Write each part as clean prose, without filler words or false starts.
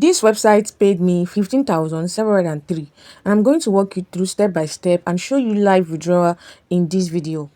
This website paid me 15,703, and I'm going to walk you through step by step and show you live withdrawal in this video.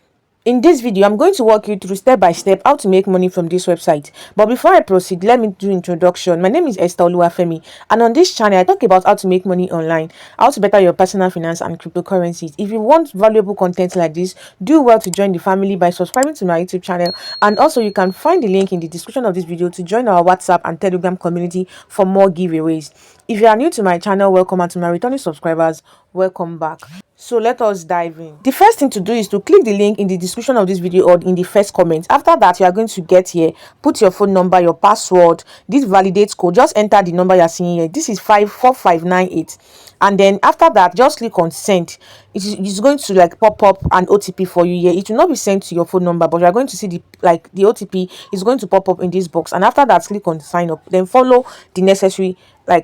In this video, I'm going to walk you through step by step how to make money from this website. But before I proceed, let me do introduction. My name is Esther Oluwafemi, and on this channel, I talk about how to make money online, how to better your personal finance and cryptocurrencies. If you want valuable content like this, do well to join the family by subscribing to my YouTube channel, and also you can find the link in the description of this video to join our WhatsApp and Telegram community for more giveaways. If you are new to my channel, welcome, and to my returning subscribers, welcome back. So let us dive in. The first thing to do is to click the link in the description of this video or in the first comment. After that, you are going to get here, put your phone number, your password, this validates code. Just enter the number you are seeing here. This is 54598, and then after that, just click on send. It's going to like pop up an OTP for you here. It will not be sent to your phone number, but you are going to see the OTP is going to pop up in this box. And after that, click on sign up, then follow the necessary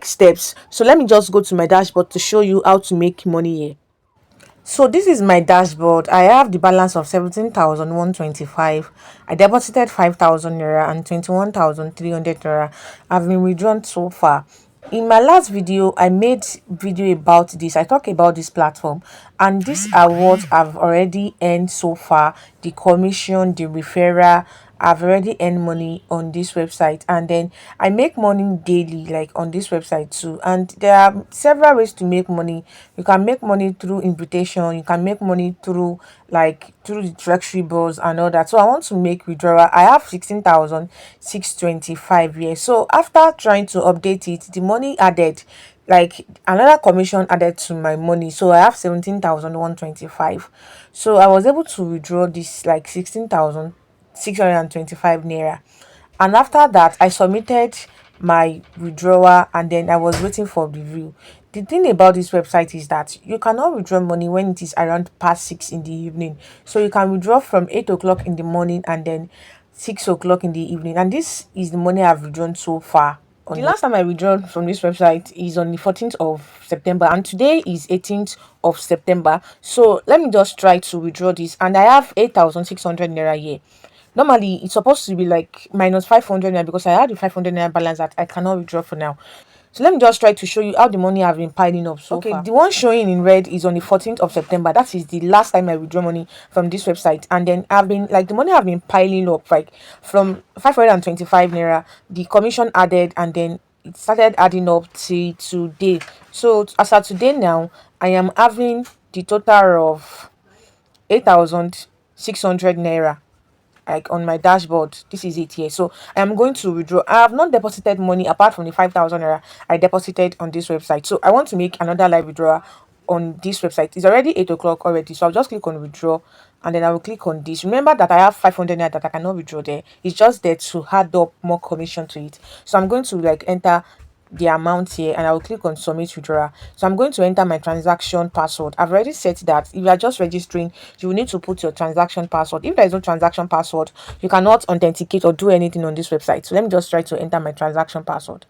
steps. So let me just go to my dashboard to show you how to make money here. So this is my dashboard. I have the balance of 17,125. I deposited 5,000 naira and 21,300 naira have been withdrawn so far. In my last video, I made video about this. I talked about this platform, and these are what I've already earned so far. The commission, the referral, I've already earned money on this website, and then I make money daily like on this website too. And there are several ways to make money. You can make money through invitation, you can make money through the treasury bills and all that. So I want to make withdrawal. I have 16,625 here. So after trying to update it, the money added, like another commission added to my money, so I have 17,125. So I was able to withdraw this like 16,625 naira, and after that I submitted my withdrawal, and then I was waiting for review. The thing about this website is that you cannot withdraw money when it is around past 6 in the evening. So you can withdraw from 8 o'clock in the morning and then 6 o'clock in the evening, and this is the money I've withdrawn so far. The last time I withdrawn from this website is on the 14th of September, and today is 18th of September. So let me just try to withdraw this, and I have 8,600 naira here. Normally it's supposed to be like minus 500 naira because I had the 500 naira balance that I cannot withdraw for now. So let me just try to show you how the money have been piling up so far. The one showing in red is on the 14th of September. That is the last time I withdraw money from this website, and then I've been the money have been piling up like from 525 naira. The commission added, and then it started adding up to today. So as of today now, I am having the total of 8,600 naira like on my dashboard. This is it here. So I am going to withdraw. I have not deposited money apart from the 5,000 naira I deposited on this website. So I want to make another live withdrawal on this website. It's already 8 o'clock already, so I'll just click on withdraw, and then I will click on this. Remember that I have 500 naira that I cannot withdraw there. It's just there to add up more commission to it. So I'm going to enter the amount here, and I will click on submit withdrawal. So I'm going to enter my transaction password. I've already set that. If you are just registering, you will need to put your transaction password. If there is no transaction password, you cannot authenticate or do anything on this website. So let me just try to enter my transaction password.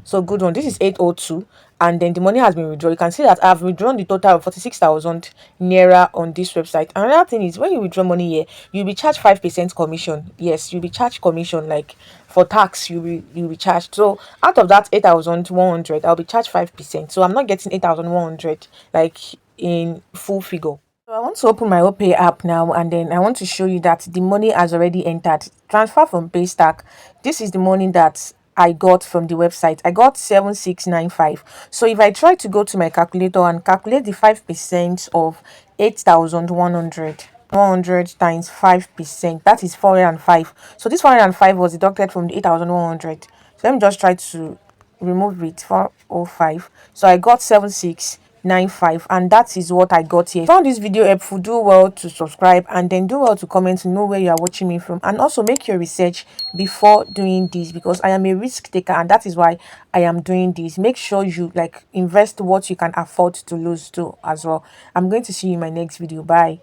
So good one. This is 802, and then the money has been withdrawn. You can see that I've withdrawn the total of 46,000 naira on this website. Another thing is, when you withdraw money here, you'll be charged 5% commission. Yes, you'll be charged commission, like for tax you'll be charged. So out of that 8,100, I'll be charged 5%. So I'm not getting 8,100 like in full figure. So I want to open my OPay app now, and then I want to show you that the money has already entered. Transfer from Paystack. This is the money that I got from the website. I got 7695. So if I try to go to my calculator and calculate the 5% of 8,100, 100 times 5%, that is 405. So this 405 was deducted from the 8,100. So let me just try to remove it. 405. So I got 7695, and that is what I got here. If you found this video helpful, do well to subscribe, and then do well to comment to know where you are watching me from, and also make your research before doing this, because I am a risk taker, and that is why I am doing this. Make sure you invest what you can afford to lose too as well. I'm going to see you in my next video. Bye.